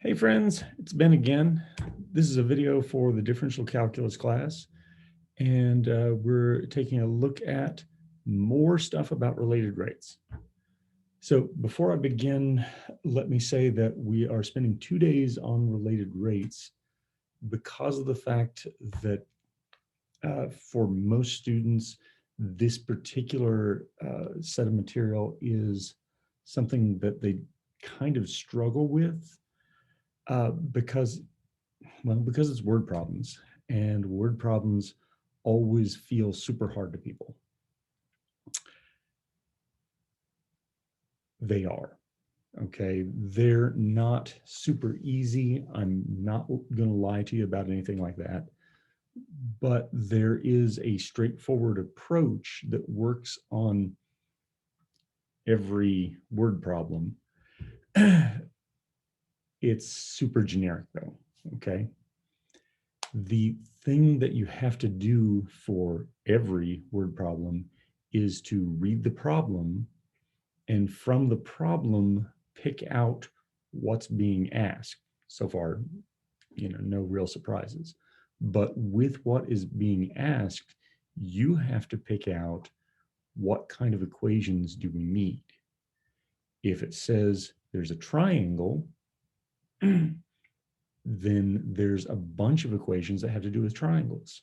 Hey friends, it's Ben again. This is a video for the differential calculus class, and we're taking a look at more stuff about related rates. So before I begin, let me say that we are spending 2 days on related rates because of the fact that for most students, this particular set of material is something that they kind of struggle with because it's word problems, and word problems always feel super hard to people. They are, okay? They're not super easy. I'm not going to lie to you about anything like that. But there is a straightforward approach that works on every word problem. It's super generic though, okay? The thing that you have to do for every word problem is to read the problem, and from the problem, pick out what's being asked. So far, no real surprises. But with what is being asked, you have to pick out what kind of equations do we need. If it says there's a triangle, then there's a bunch of equations that have to do with triangles.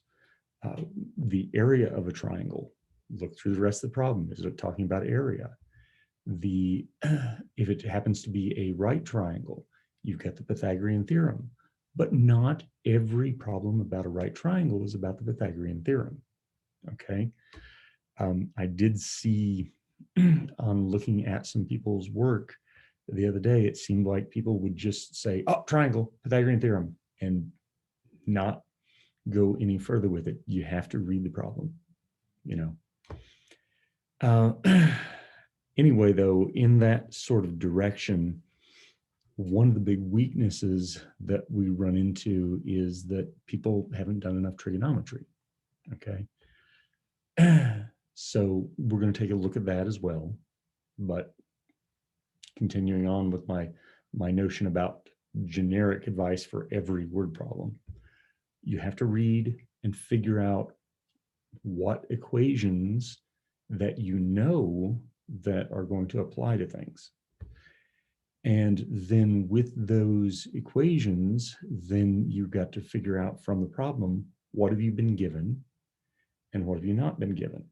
The area of a triangle, look through the rest of the problem. Is it talking about area? If it happens to be a right triangle, you've got the Pythagorean theorem. But not every problem about a right triangle is about the Pythagorean theorem, okay? I did see on looking at some people's work the other day, it seemed like people would just say, oh, triangle, Pythagorean theorem, and not go any further with it. You have to read the problem, Anyway, though, in that sort of direction, one of the big weaknesses that we run into is that people haven't done enough trigonometry, okay? So we're going to take a look at that as well, but continuing on with my notion about generic advice for every word problem, you have to read and figure out what equations that that are going to apply to things. And then with those equations, then you've got to figure out from the problem, what have you been given and what have you not been given,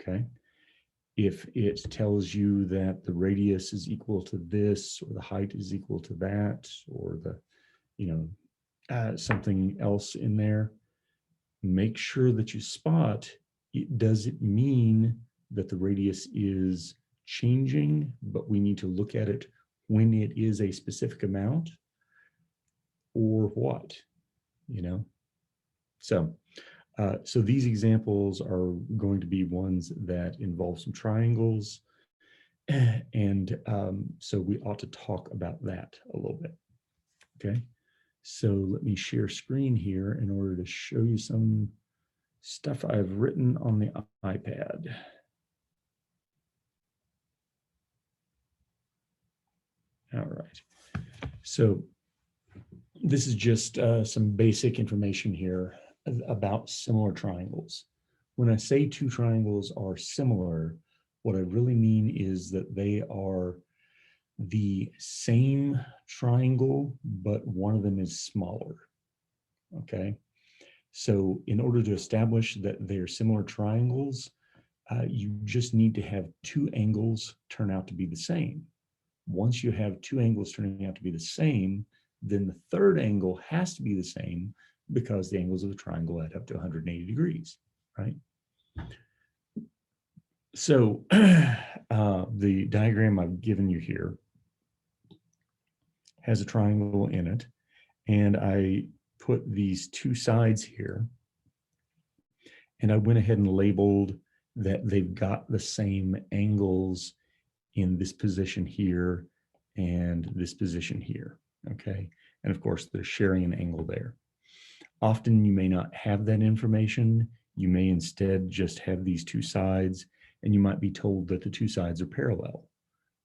okay? If it tells you that the radius is equal to this, or the height is equal to that, or something else in there, make sure that you spot, does it mean that the radius is changing, but we need to look at it when it is a specific amount, or what, So these examples are going to be ones that involve some triangles, and so we ought to talk about that a little bit, okay? So let me share screen here in order to show you some stuff I've written on the iPad. All right, so this is just some basic information here about similar triangles. When I say two triangles are similar, what I really mean is that they are the same triangle, but one of them is smaller, okay? So in order to establish that they're similar triangles, you just need to have two angles turn out to be the same. Once you have two angles turning out to be the same, then the third angle has to be the same, because the angles of the triangle add up to 180 degrees, right? So the diagram I've given you here has a triangle in it, and I put these two sides here, and I went ahead and labeled that they've got the same angles in this position here and this position here, okay? And of course, they're sharing an angle there. Often you may not have that information. You may instead just have these two sides, and you might be told that the two sides are parallel.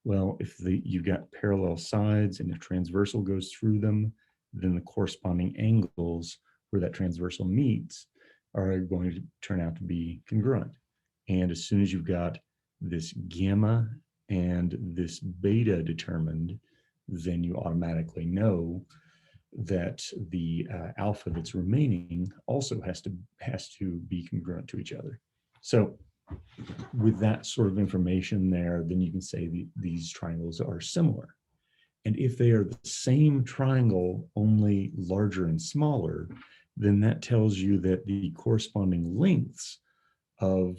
Well, if you've got parallel sides and if transversal goes through them, then the corresponding angles where that transversal meets are going to turn out to be congruent. And as soon as you've got this gamma and this beta determined, then you automatically know that the alpha that's remaining also has to be congruent to each other. So with that sort of information there, then you can say these triangles are similar. And if they are the same triangle, only larger and smaller, then that tells you that the corresponding lengths that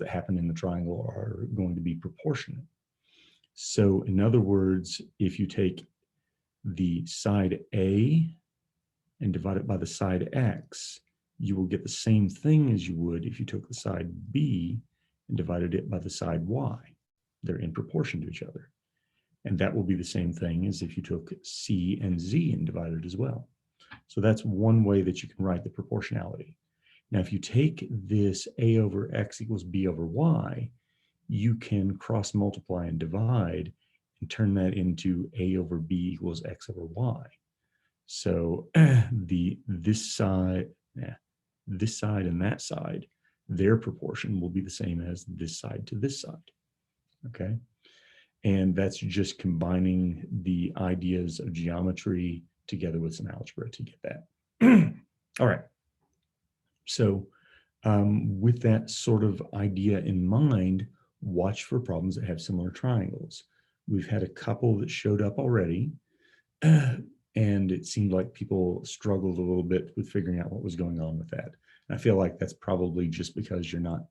happen in the triangle are going to be proportionate. So in other words, if you take the side A and divide it by the side X, you will get the same thing as you would if you took the side B and divided it by the side Y. They're in proportion to each other. And that will be the same thing as if you took C and Z and divided as well. So that's one way that you can write the proportionality. Now, if you take this A over X equals B over Y, you can cross multiply and divide and turn that into A over B equals X over Y. So this side and that side, their proportion will be the same as this side to this side, okay? And that's just combining the ideas of geometry together with some algebra to get that. All right. So with that sort of idea in mind, watch for problems that have similar triangles. We've had a couple that showed up already, and it seemed like people struggled a little bit with figuring out what was going on with that. And I feel like that's probably just because you're not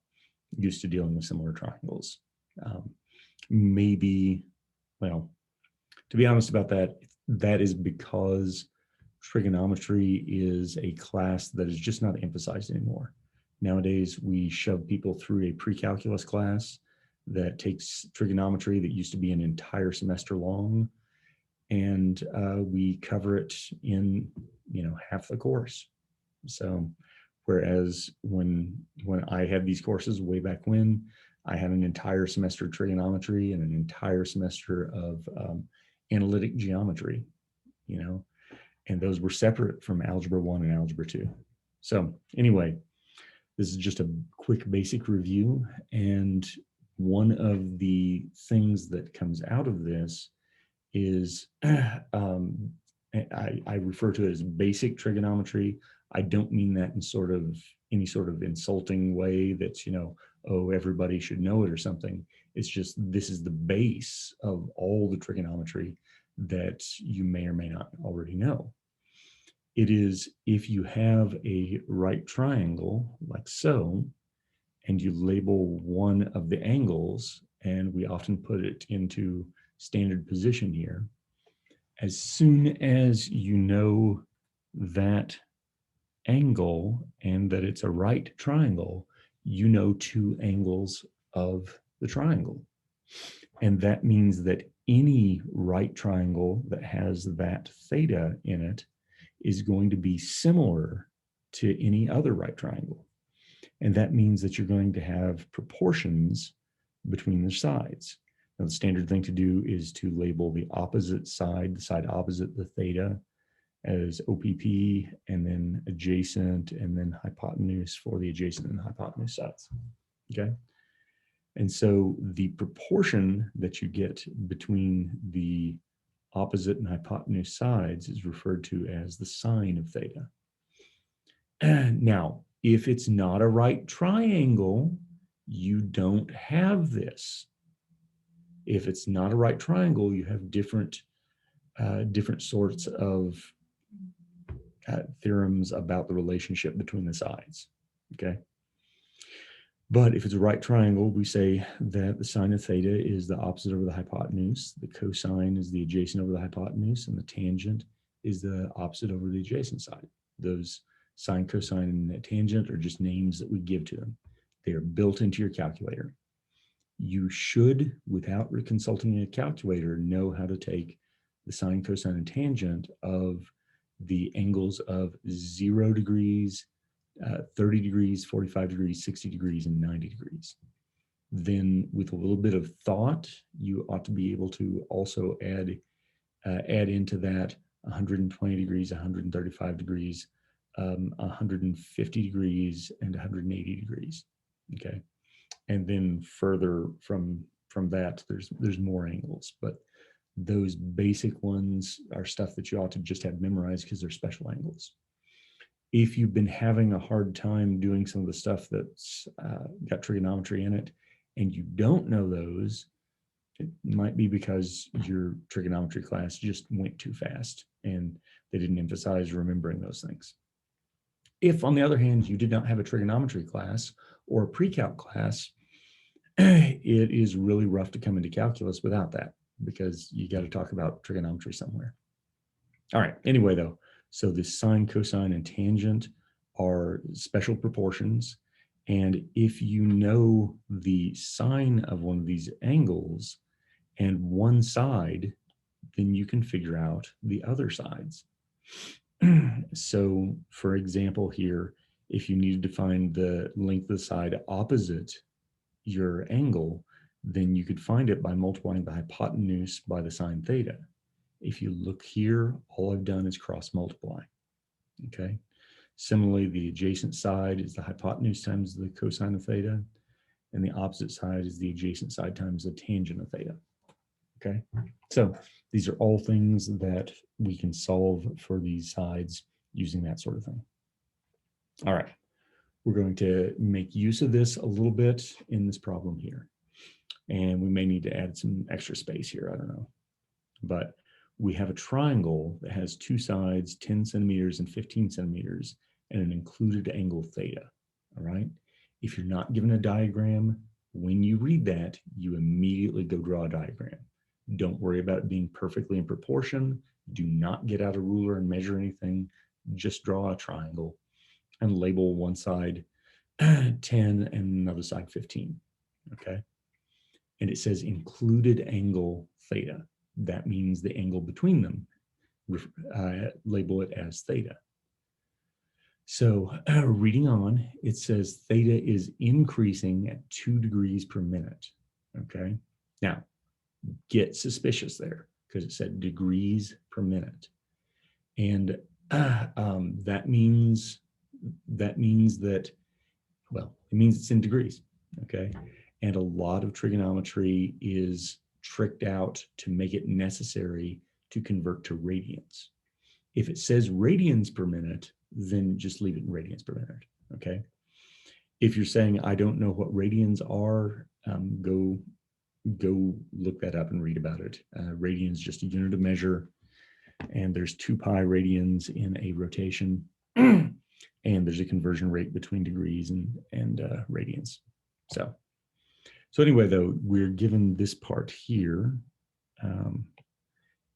used to dealing with similar triangles. Maybe, well, to be honest about that, that is because trigonometry is a class that is just not emphasized anymore. Nowadays, we shove people through a pre-calculus class that takes trigonometry that used to be an entire semester long, and we cover it in, half the course. So, whereas when I had these courses way back when, I had an entire semester of trigonometry and an entire semester of analytic geometry, and those were separate from Algebra 1 and Algebra 2. So anyway, this is just a quick basic review. And one of the things that comes out of this is, I refer to it as basic trigonometry. I don't mean that in any sort of insulting way that's, oh, everybody should know it or something. It's just, this is the base of all the trigonometry that you may or may not already know. It is, if you have a right triangle like so, and you label one of the angles, and we often put it into standard position here, as soon as you know that angle and that it's a right triangle, you know two angles of the triangle. And that means that any right triangle that has that theta in it is going to be similar to any other right triangle. And that means that you're going to have proportions between the sides. Now, the standard thing to do is to label the opposite side, the side opposite the theta, as OPP, and then adjacent, and then hypotenuse for the adjacent and hypotenuse sides, okay? And so the proportion that you get between the opposite and hypotenuse sides is referred to as the sine of theta. Now, if it's not a right triangle, you don't have this. If it's not a right triangle, you have different sorts of theorems about the relationship between the sides, okay? But if it's a right triangle, we say that the sine of theta is the opposite over the hypotenuse, the cosine is the adjacent over the hypotenuse, and the tangent is the opposite over the adjacent side. Those sine, cosine, and tangent are just names that we give to them. They are built into your calculator. You should, without consulting a calculator, know how to take the sine, cosine, and tangent of the angles of 0 degrees, 30 degrees, 45 degrees, 60 degrees, and 90 degrees. then with a little bit of thought, you ought to be able to also add into that 120 degrees, 135 degrees, 150 degrees, and 180 degrees. Okay, and then further from that, there's more angles, but those basic ones are stuff that you ought to just have memorized because they're special angles. If you've been having a hard time doing some of the stuff that's got trigonometry in it, and you don't know those, it might be because your trigonometry class just went too fast and they didn't emphasize remembering those things. If, on the other hand, you did not have a trigonometry class or a pre-calc class, it is really rough to come into calculus without that, because you got to talk about trigonometry somewhere. All right, anyway, though, so the sine, cosine, and tangent are special proportions. And if you know the sine of one of these angles and one side, then you can figure out the other sides. So, for example, here, if you needed to find the length of the side opposite your angle, then you could find it by multiplying the hypotenuse by the sine theta. If you look here, all I've done is cross multiply. Okay. Similarly, the adjacent side is the hypotenuse times the cosine of theta, and the opposite side is the adjacent side times the tangent of theta. Okay, so these are all things that we can solve for these sides using that sort of thing. All right, we're going to make use of this a little bit in this problem here. And we may need to add some extra space here, I don't know. But we have a triangle that has two sides, 10 centimeters and 15 centimeters, and an included angle theta, all right? If you're not given a diagram, when you read that, you immediately go draw a diagram. Don't worry about it being perfectly in proportion. Do not get out a ruler and measure anything. Just draw a triangle and label one side 10 and another side 15, okay? And it says included angle theta. That means the angle between them. Label it as theta. So reading on, it says theta is increasing at 2 degrees per minute, okay? Now, get suspicious there because it said degrees per minute. And that means that, well, it means it's in degrees, okay? And a lot of trigonometry is tricked out to make it necessary to convert to radians. If it says radians per minute, then just leave it in radians per minute, okay? If you're saying, I don't know what radians are, go look that up and read about it. Radians is just a unit of measure, and there's 2 pi radians in a rotation, and there's a conversion rate between degrees and radians. So anyway, though, we're given this part here,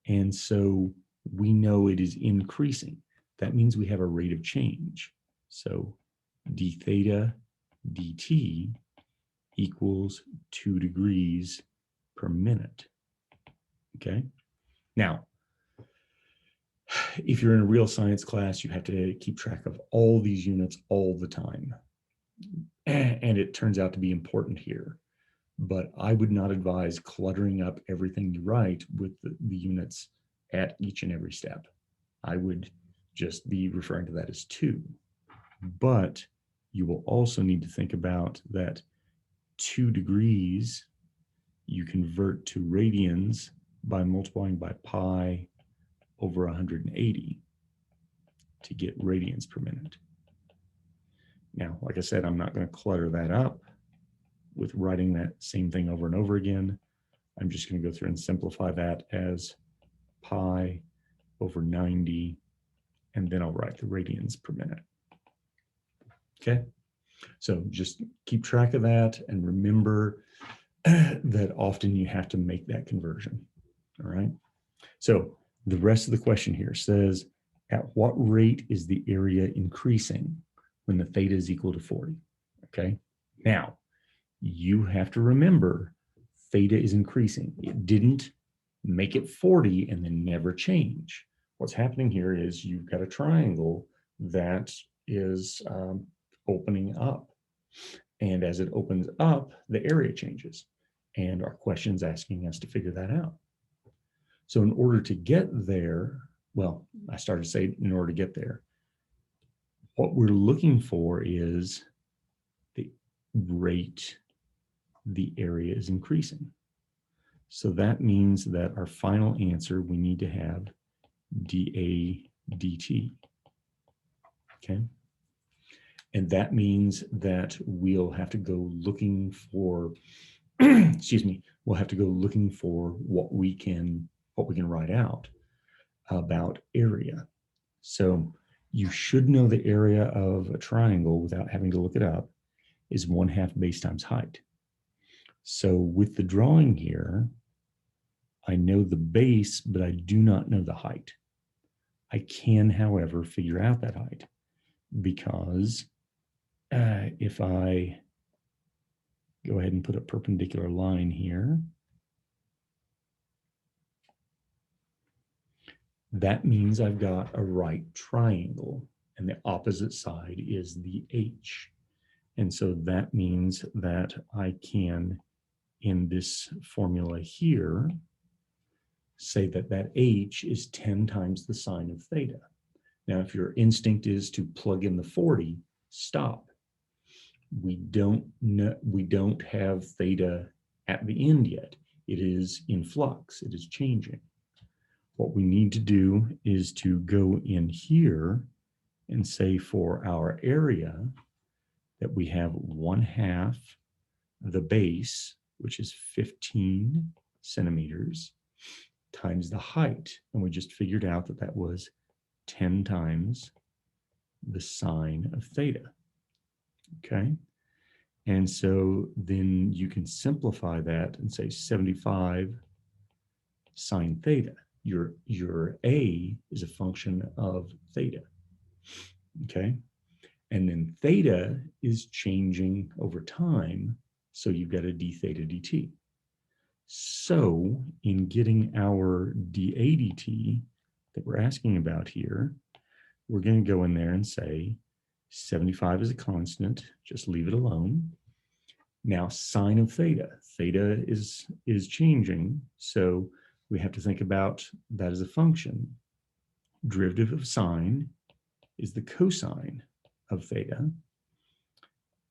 and so we know it is increasing. That means we have a rate of change. So d theta dt equals 2 degrees per minute. Okay. Now, if you're in a real science class, you have to keep track of all these units all the time. And it turns out to be important here. But I would not advise cluttering up everything you write with the units at each and every step. I would just be referring to that as 2. But you will also need to think about that 2 degrees you convert to radians by multiplying by pi over 180 to get radians per minute. Now, like I said, I'm not going to clutter that up with writing that same thing over and over again. I'm just going to go through and simplify that as pi over 90, and then I'll write the radians per minute. Okay, so just keep track of that and remember that often you have to make that conversion. All right, so the rest of the question here says, at what rate is the area increasing when the theta is equal to 40? Okay, now you have to remember theta is increasing. It didn't make it 40 and then never change. What's happening here is you've got a triangle that is opening up, And as it opens up, the area changes. And our question's asking us to figure that out. So in order to get there, well, I started to say in order to get there, what we're looking for is the rate the area is increasing. So that means that our final answer, we need to have dA dt. Okay. And that means that we'll have to go looking for, excuse me, we'll have to go looking for what we can write out about area. So you should know the area of a triangle without having to look it up is 1/2 base times height. So with the drawing here, I know the base, but I do not know the height. I can, however, figure out that height because if I go ahead and put a perpendicular line here, that means I've got a right triangle and the opposite side is the H. And so that means that I can, in this formula here, say that that H is 10 times the sine of theta. Now, if your instinct is to plug in the 40, stop. We don't have theta at the end yet. It is in flux, it is changing. What we need to do is to go in here and say for our area that we have 1/2 the base, which is 15 centimeters, times the height. And we just figured out that that was 10 times the sine of theta. Okay. And so then you can simplify that and say 75 sine theta. Your A is a function of theta. Okay. And then theta is changing over time. So you've got a d theta dt. So in getting our dA dt that we're asking about here, we're going to go in there and say 75 is a constant, just leave it alone. Now sine of theta is changing, so we have to think about that as a function. Derivative of sine is the cosine of theta.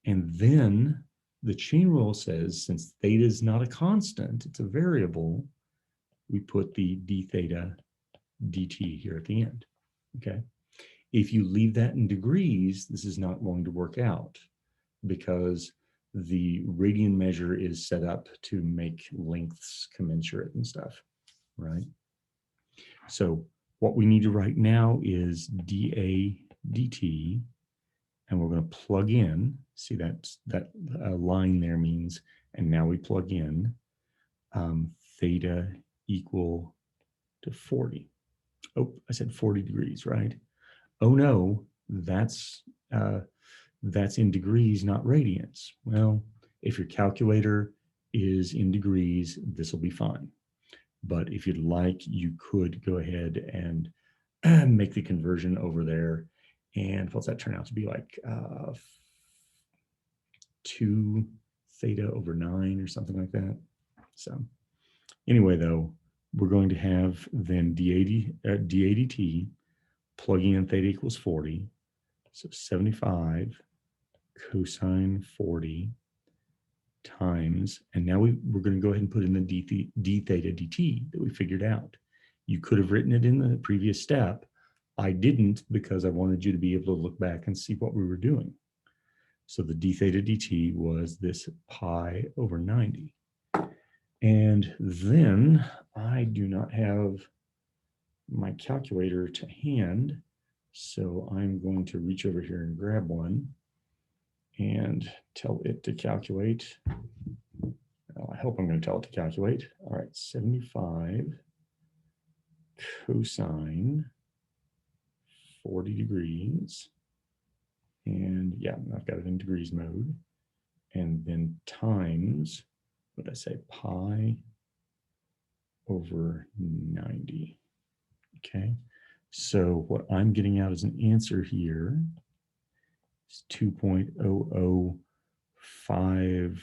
And then the chain rule says, since theta is not a constant, it's a variable, we put the d theta dt here at the end, okay? If you leave that in degrees, this is not going to work out because the radian measure is set up to make lengths commensurate and stuff, right? So what we need to write now is dA dt, and we're going to plug in, see that line there means, and now we plug in theta equal to 40. Oh, I said 40 degrees, right? Oh no, that's in degrees, not radians. Well, if your calculator is in degrees, this will be fine. But if you'd like, you could go ahead and make the conversion over there. And what's that turn out to be like? 2 theta over 9 or something like that. So anyway, though, we're going to have then dA dt, plugging in theta equals 40. So 75 cosine 40 times, and now we're going to go ahead and put in the d theta dt that we figured out. You could have written it in the previous step. I didn't because I wanted you to be able to look back and see what we were doing. So the d theta dt was this pi over 90. And then I do not have my calculator to hand, so I'm going to reach over here and grab one and tell it to calculate. I hope I'm going to tell it to calculate. All right, 75 cosine 40 degrees. And yeah, I've got it in degrees mode. And then times, what did I say, pi over 90. Okay, so what I'm getting out as an answer here is 2.00 5,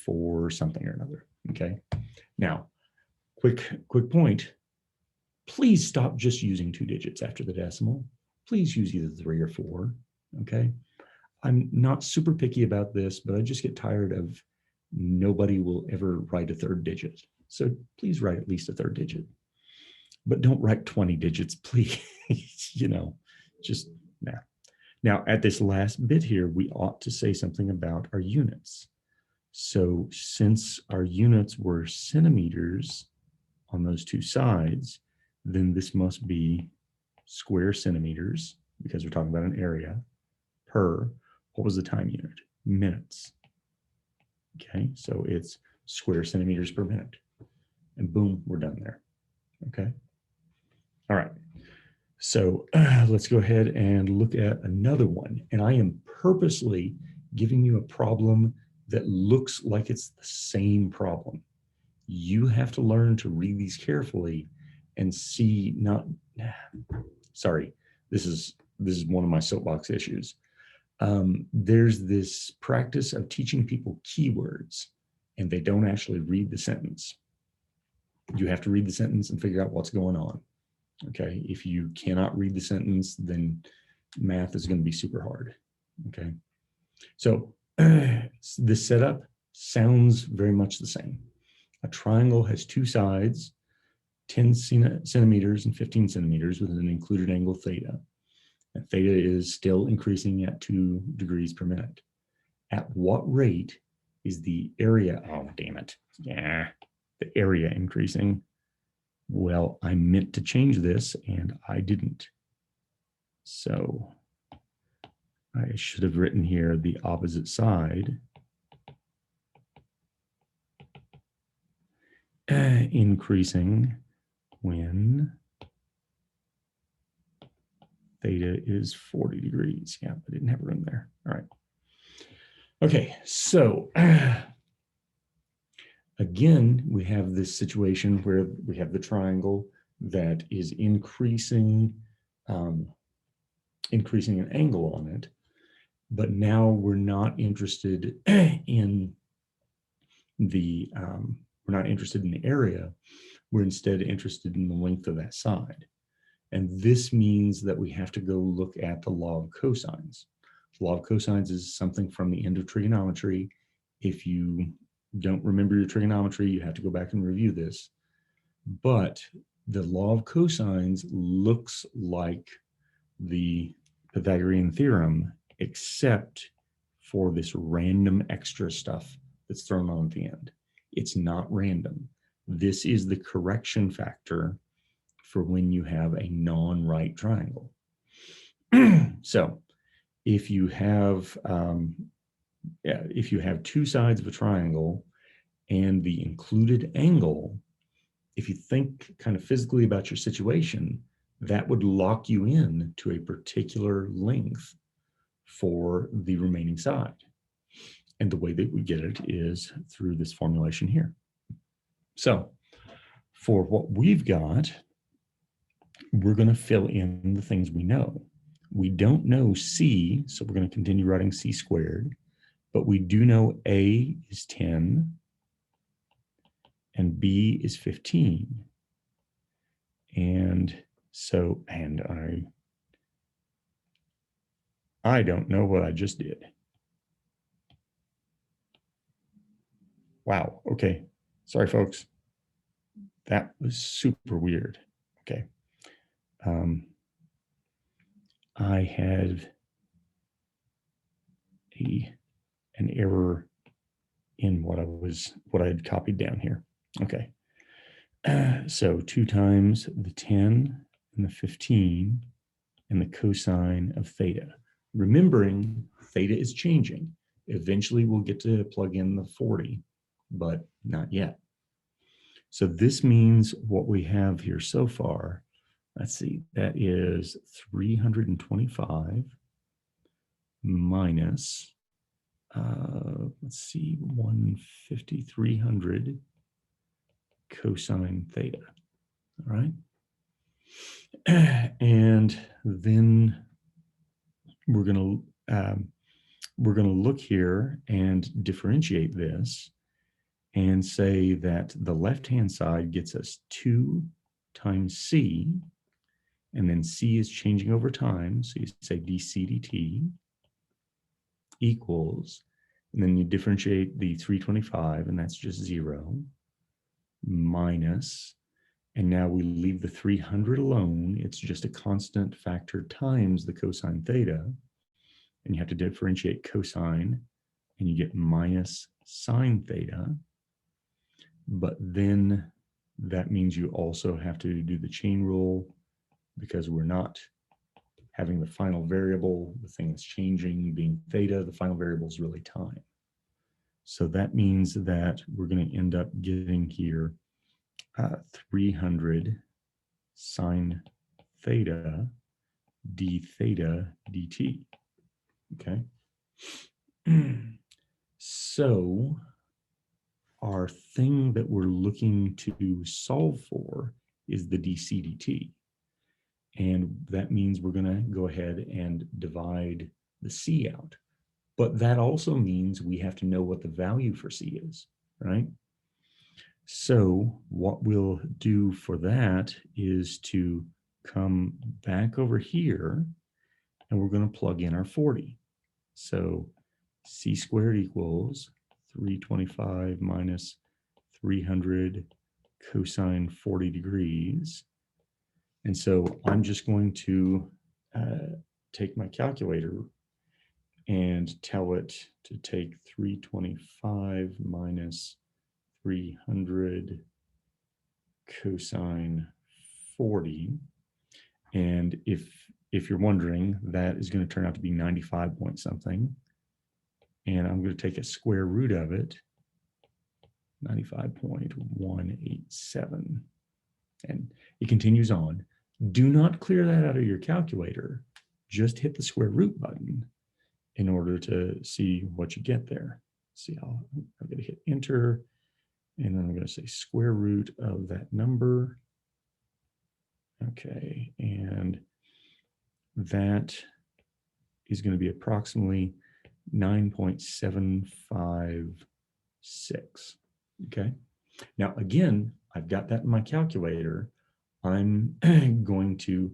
4, something or another. Okay. Now, quick point. Please stop just using 2 digits after the decimal. Please use either 3 or 4. Okay. I'm not super picky about this, but I just get tired of nobody will ever write a 3rd digit. So please write at least a 3rd digit. But don't write 20 digits, please. Just nah. Now, at this last bit here, we ought to say something about our units. So since our units were centimeters on those 2 sides, then this must be square centimeters, because we're talking about an area, per, what was the time unit? Minutes. Okay, so it's square centimeters per minute. And boom, we're done there. Okay. All right. So let's go ahead and look at another one. And I am purposely giving you a problem that looks like it's the same problem. You have to learn to read these carefully and see sorry, this is one of my soapbox issues. There's this practice of teaching people keywords, and they don't actually read the sentence. You have to read the sentence and figure out what's going on. Okay, if you cannot read the sentence, then math is going to be super hard. Okay, so this setup sounds very much the same. A triangle has 2 sides, 10 centimeters and 15 centimeters with an included angle theta. And theta is still increasing at 2 degrees per minute. At what rate is the area? Oh, damn it. Yeah, the area increasing. Well, I meant to change this and I didn't. So I should have written here the opposite side. Increasing when theta is 40 degrees. Yeah, I didn't have room there. All right. Okay, so again, we have this situation where we have the triangle that is increasing an angle on it, but now we're not interested in the area. We're instead interested in the length of that side. And this means that we have to go look at the law of cosines. The law of cosines is something from the end of trigonometry. If you don't remember your trigonometry, you have to go back and review this. But the law of cosines looks like the Pythagorean theorem, except for this random extra stuff that's thrown on at the end. It's not random. This is the correction factor for when you have a non-right triangle. So if you have 2 sides of a triangle and the included angle, if you think kind of physically about your situation, that would lock you in to a particular length for the remaining side. And the way that we get it is through this formulation here. So for what we've got, we're going to fill in the things we know. We don't know C, so we're going to continue writing C squared, but we do know A is 10 and B is 15. And so, I don't know what I just did. Wow, okay. Sorry, folks. That was super weird. Okay. I had an error in what I had copied down here. Okay. So 2 times the 10 and the 15 and the cosine of theta. Remembering theta is changing. Eventually we'll get to plug in the 40, but not yet. So this means what we have here so far, let's see, that is 325 minus, let's see, 150, 300 cosine theta, all right? And then we're we're going to look here and differentiate this and say that the left-hand side gets us 2 times c, and then c is changing over time, so you say dc dt equals, and then you differentiate the 325, and that's just 0, minus, and now we leave the 300 alone. It's just a constant factor times the cosine theta, and you have to differentiate cosine, and you get minus sine theta. But then that means you also have to do the chain rule, because we're not having the final variable, the thing that's changing being theta, the final variable is really time. So that means that we're going to end up getting here 300 sine theta d theta dt. Okay. So our thing that we're looking to solve for is the dc dt. And that means we're going to go ahead and divide the c out. But that also means we have to know what the value for c is, right? So what we'll do for that is to come back over here, and we're going to plug in our 40. So c squared equals 325 minus 300 cosine 40 degrees. And so I'm just going to take my calculator and tell it to take 325 minus 300 cosine 40. And if you're wondering, that is going to turn out to be 95 point something. And I'm going to take a square root of it, 95.187. And it continues on. Do not clear that out of your calculator. Just hit the square root button in order to see what you get there. See, I'm going to hit enter, and then I'm going to say square root of that number. Okay, and that is going to be approximately 9.756. Okay, now again, I've got that in my calculator. I'm going to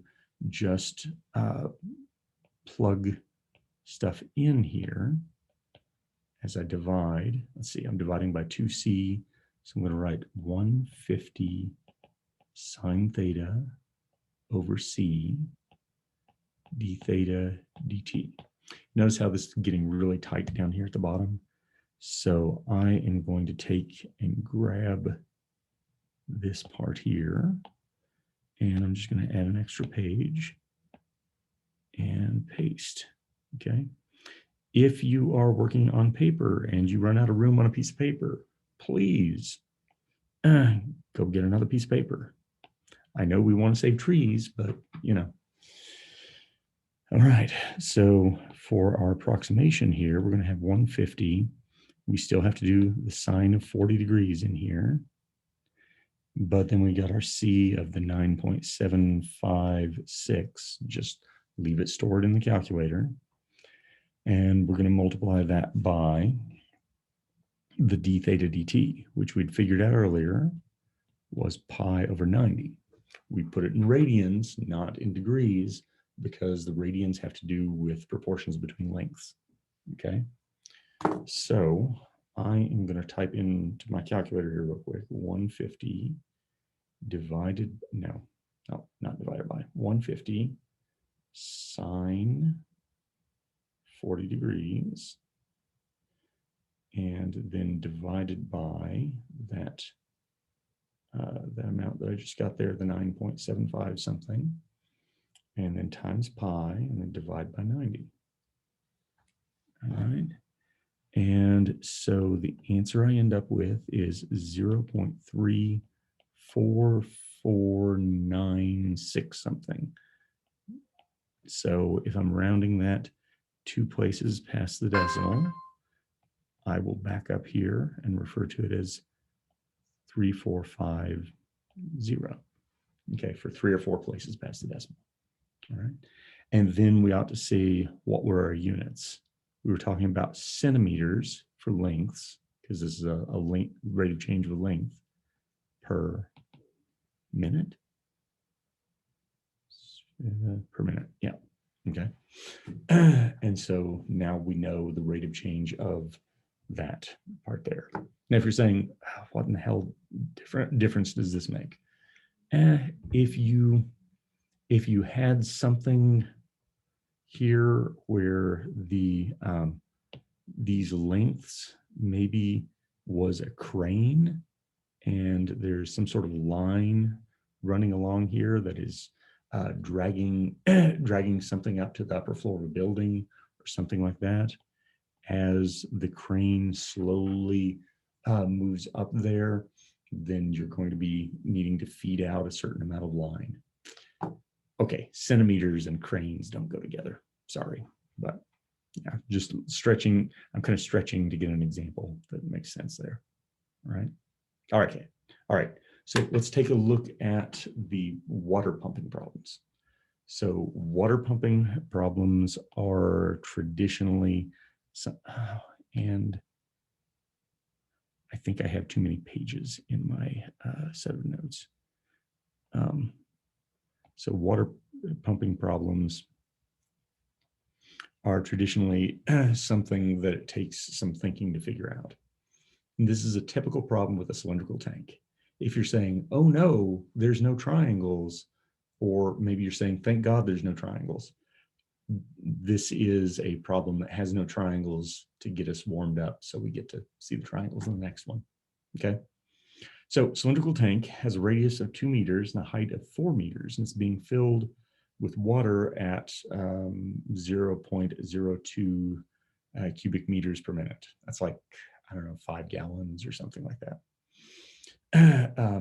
just plug stuff in here as I divide. Let's see, I'm dividing by 2c, so I'm going to write 150 sine theta over c d theta dt. Notice how this is getting really tight down here at the bottom. So I am going to take and grab this part here, and I'm just going to add an extra page and paste. Okay. If you are working on paper and you run out of room on a piece of paper, please go get another piece of paper. I know we want to save trees, but you know. All right, so for our approximation here, we're going to have 150. We still have to do the sine of 40 degrees in here. But then we got our C of the 9.756. Just leave it stored in the calculator. And we're going to multiply that by the d theta dt, which we'd figured out earlier was pi over 90. We put it in radians, not in degrees, because the radians have to do with proportions between lengths. Okay, so I am going to type into my calculator here real quick, 150 divided, no, not divided by, 150 sine 40 degrees, and then divided by that, the amount that I just got there, the 9.75 something, and then times pi, and then divide by 90. All right. And so the answer I end up with is 0.34496 something. So if I'm rounding that 2 places past the decimal, I will back up here and refer to it as 3450. Okay, for 3 or 4 places past the decimal. All right. And then we ought to see what were our units. we were talking about centimeters for lengths, because this is a length, rate of change of length per minute. Per minute, yeah, okay. And so now we know the rate of change of that part there. Now, if you're saying, what in the hell difference does this make? If you had something here where the these lengths maybe was a crane, and there's some sort of line running along here that is dragging something up to the upper floor of a building or something like that. As the crane slowly moves up there, then you're going to be needing to feed out a certain amount of line. Okay, centimeters and cranes don't go together. Sorry, but yeah, just stretching. I'm kind of stretching to get an example that makes sense there. All right. All right. Okay. All right. So let's take a look at the water pumping problems. So water pumping problems are traditionally, and I think I have too many pages in my set of notes. So water pumping problems are traditionally something that it takes some thinking to figure out. And this is a typical problem with a cylindrical tank. If you're saying, oh no, there's no triangles, or maybe you're saying, thank God there's no triangles, this is a problem that has no triangles to get us warmed up, so we get to see the triangles in the next one. Okay. So cylindrical tank has a radius of 2 meters and a height of 4 meters, and it's being filled with water at 0.02 cubic meters per minute. That's like, I don't know, 5 gallons or something like that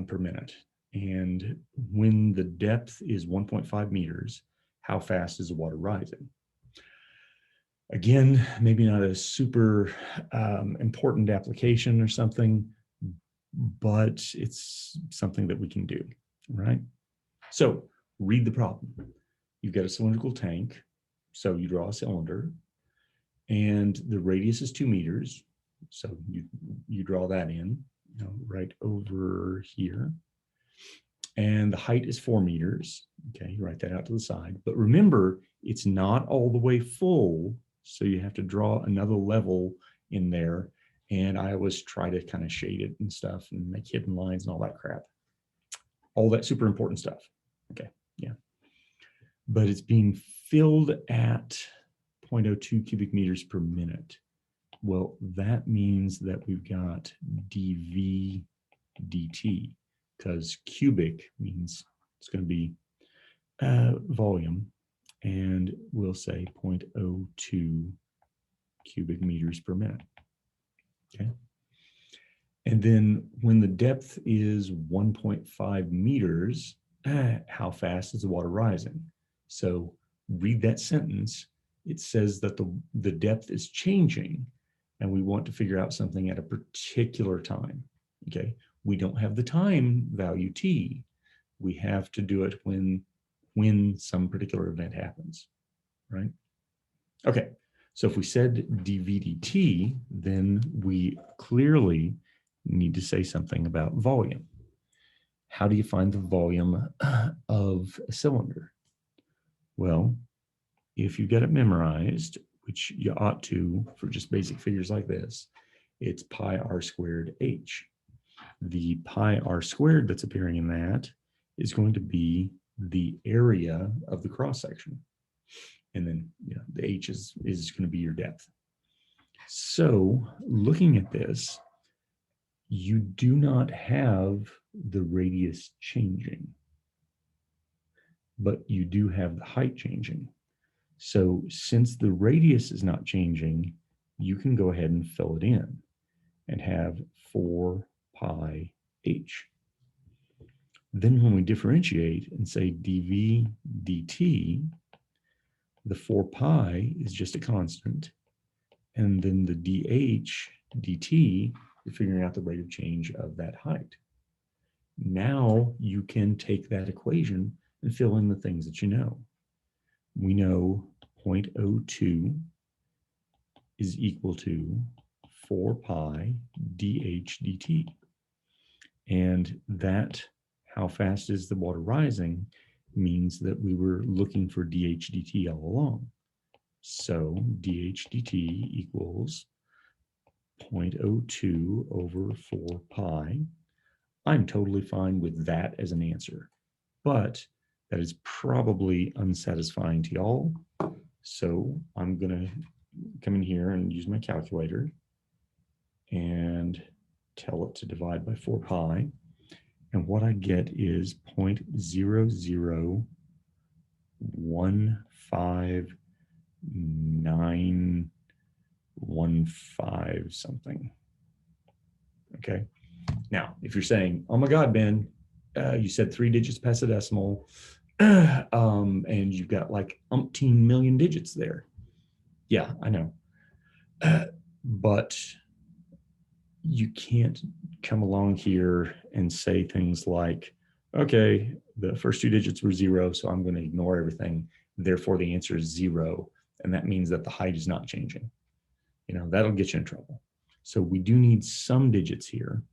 per minute. And when the depth is 1.5 meters, how fast is the water rising? Again, maybe not a super important application or something, but it's something that we can do, right? So read the problem. You've got a cylindrical tank, so you draw a cylinder, and the radius is 2 meters. So you draw that in, right over here. And the height is 4 meters. Okay, you write that out to the side. But remember, it's not all the way full, so you have to draw another level in there. And I always try to kind of shade it and stuff and make hidden lines and all that crap. All that super important stuff. Okay, yeah. But it's being filled at 0.02 cubic meters per minute. Well, that means that we've got dV dt, because cubic means it's going to be volume, and we'll say 0.02 cubic meters per minute. Okay. And then when the depth is 1.5 meters, how fast is the water rising? So read that sentence. It says that the depth is changing, and we want to figure out something at a particular time. Okay. We don't have the time value t. We have to do it when some particular event happens, right? Okay. So if we said dV dt, then we clearly need to say something about volume. How do you find the volume of a cylinder? Well, if you get it memorized, which you ought to for just basic figures like this, it's pi r squared h. The pi r squared that's appearing in that is going to be the area of the cross section. And then the h is going to be your depth. So looking at this, you do not have the radius changing, but you do have the height changing. So since the radius is not changing, you can go ahead and fill it in and have 4 pi h. Then when we differentiate and say dV dt, the 4 pi is just a constant. And then the dH dt, you're figuring out the rate of change of that height. Now you can take that equation and fill in the things that you know. We know 0.02 is equal to 4 pi dH dt. And that, how fast is the water rising, means that we were looking for dH dt all along. So dH dt equals 0.02 over 4 pi. I'm totally fine with that as an answer, but that is probably unsatisfying to y'all. So I'm going to come in here and use my calculator and tell it to divide by 4 pi. And what I get is 0.0015915 something. Okay. Now, if you're saying, oh my God, Ben, you said 3 digits past the decimal, and you've got like umpteen million digits there. Yeah, I know. But you can't come along here and say things like, okay, the first 2 digits were 0, so I'm going to ignore everything. Therefore, the answer is 0. And that means that the height is not changing. You know, that'll get you in trouble. So we do need some digits here.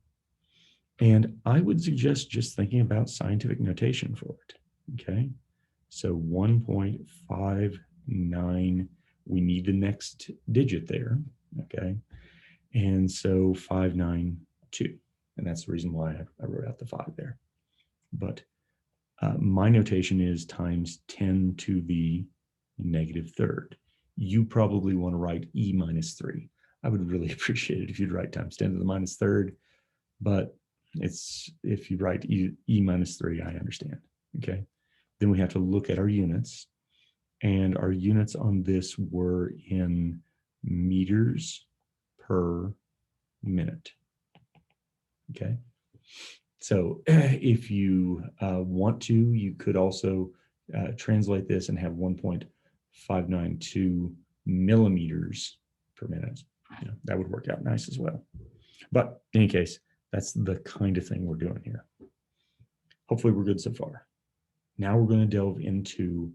And I would suggest just thinking about scientific notation for it. Okay. So 1.59, we need the next digit there. Okay. And so 592. And that's the reason why I wrote out the 5 there. But my notation is times 10 to the negative third. You probably want to write e minus 3. I would really appreciate it if you'd write times 10 to the minus third, but it's, if you write e minus 3, I understand. Okay. Then we have to look at our units, and our units on this were in meters per minute. Okay. So if you want to, you could also translate this and have 1.592 millimeters per minute. You know, that would work out nice as well. But in any case, that's the kind of thing we're doing here. Hopefully we're good so far. Now we're going to delve into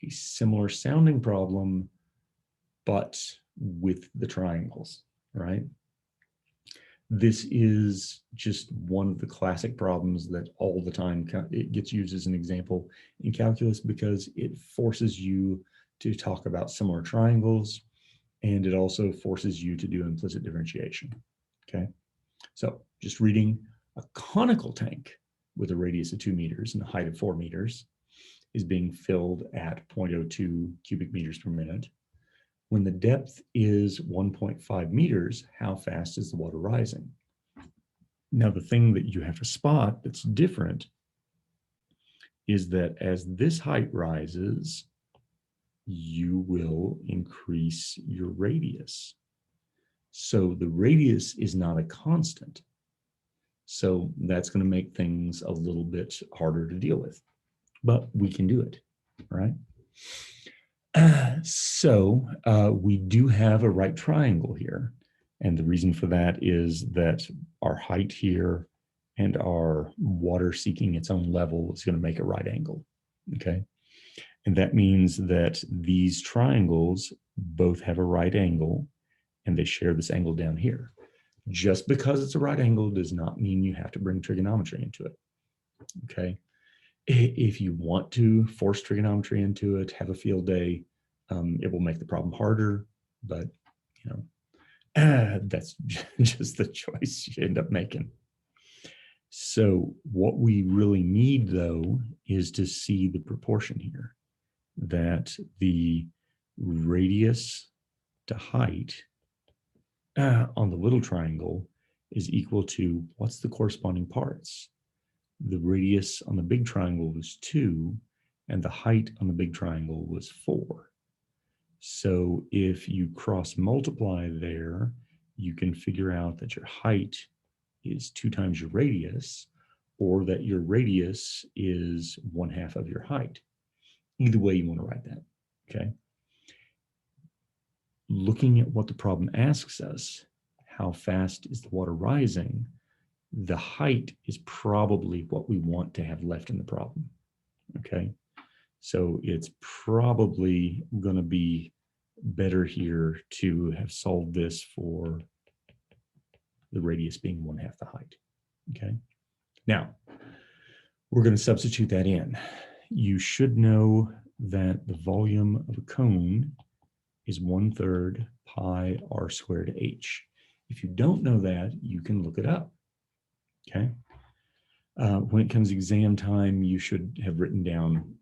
a similar sounding problem, but with the triangles, right? This is just one of the classic problems that all the time it gets used as an example in calculus because it forces you to talk about similar triangles, and it also forces you to do implicit differentiation. Okay, so just reading, a conical tank with a radius of 2 meters and a height of 4 meters is being filled at 0.02 cubic meters per minute. When the depth is 1.5 meters, how fast is the water rising? Now, the thing that you have to spot that's different is that as this height rises, you will increase your radius. So the radius is not a constant. So that's going to make things a little bit harder to deal with, but we can do it, right? So we do have a right triangle here. And the reason for that is that our height here and our water seeking its own level is going to make a right angle, okay? And that means that these triangles both have a right angle and they share this angle down here. Just because it's a right angle does not mean you have to bring trigonometry into it, okay? If you want to force trigonometry into it, have a field day, it will make the problem harder, but you know, that's just the choice you end up making. So what we really need, though, is to see the proportion here, that the radius to height on the little triangle is equal to what's the corresponding parts. The radius on the big triangle was 2, and the height on the big triangle was 4. So if you cross multiply there, you can figure out that your height is 2 times your radius, or that your radius is 1/2 of your height. Either way you want to write that, okay? Looking at what the problem asks us, how fast is the water rising, the height is probably what we want to have left in the problem, okay? So it's probably going to be better here to have solved this for the radius being 1/2 the height, okay? Now, we're going to substitute that in. You should know that the volume of a cone is 1/3 pi r squared h. If you don't know that, you can look it up, okay? When it comes exam time, you should have written down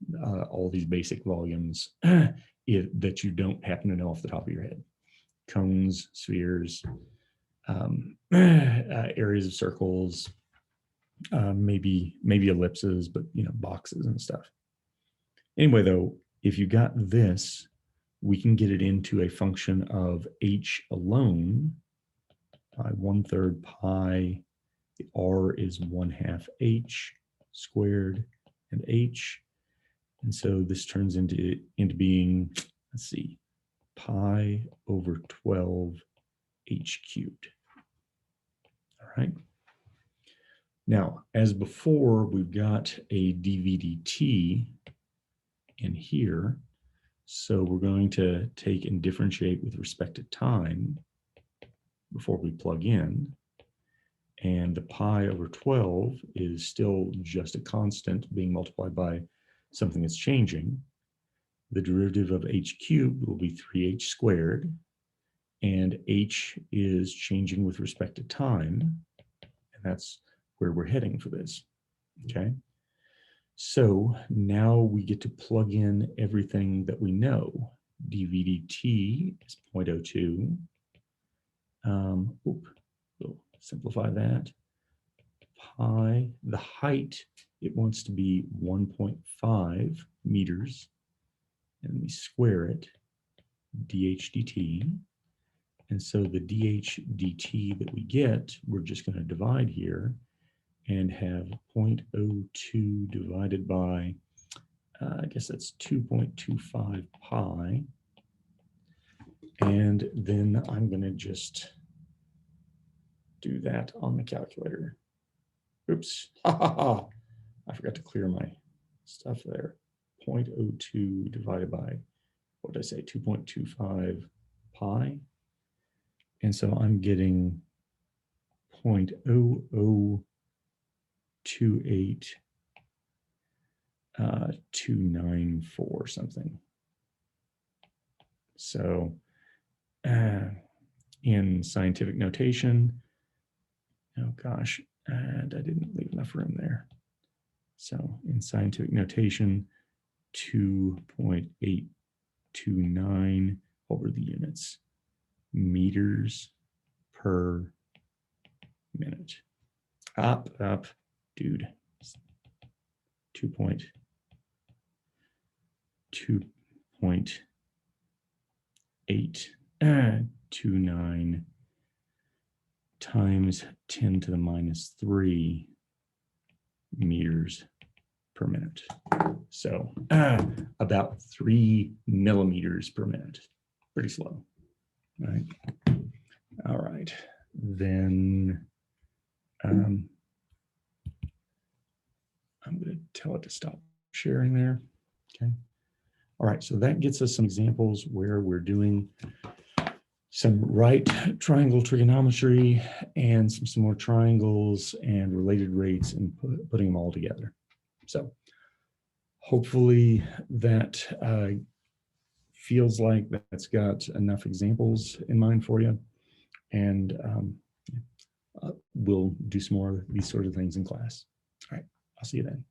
all these basic volumes that you don't happen to know off the top of your head. Cones, spheres, areas of circles, maybe ellipses, but boxes and stuff. Anyway, though, if you got this, we can get it into a function of h alone by 1/3 pi. The r is 1/2 h squared and h. And so this turns into being, let's see, pi over 12 h cubed. All right. Now, as before, we've got a dv/dt in here. So we're going to take and differentiate with respect to time before we plug in. And the pi over 12 is still just a constant being multiplied by something that's changing. The derivative of h cubed will be 3h squared, and h is changing with respect to time, and that's where we're heading for this, okay? So now we get to plug in everything that we know. dv/dt is 0.02. We'll simplify that. Pi, the height, it wants to be 1.5 meters, and we square it, dh/dt. And so the dh/dt that we get, we're just going to divide here and have 0.02 divided by, I guess that's 2.25 pi. And then I'm going to just do that on the calculator. Oops, I forgot to clear my stuff there. 0.02 divided by, what did I say, 2.25 pi. And so I'm getting 0.0028294 something. So in scientific notation, oh gosh, and I didn't leave enough room there. So in scientific notation, 2.829 over the units, meters per minute. Up, dude. 2.829 times 10 to the minus 3 meters per minute. So about 3 millimeters per minute. Pretty slow, right? All right, then I'm going to tell it to stop sharing there, okay? All right, so that gets us some examples where we're doing some right triangle trigonometry and some similar triangles and related rates and putting them all together. So hopefully that feels like that's got enough examples in mind for you. And we'll do some more of these sort of things in class. All right, I'll see you then.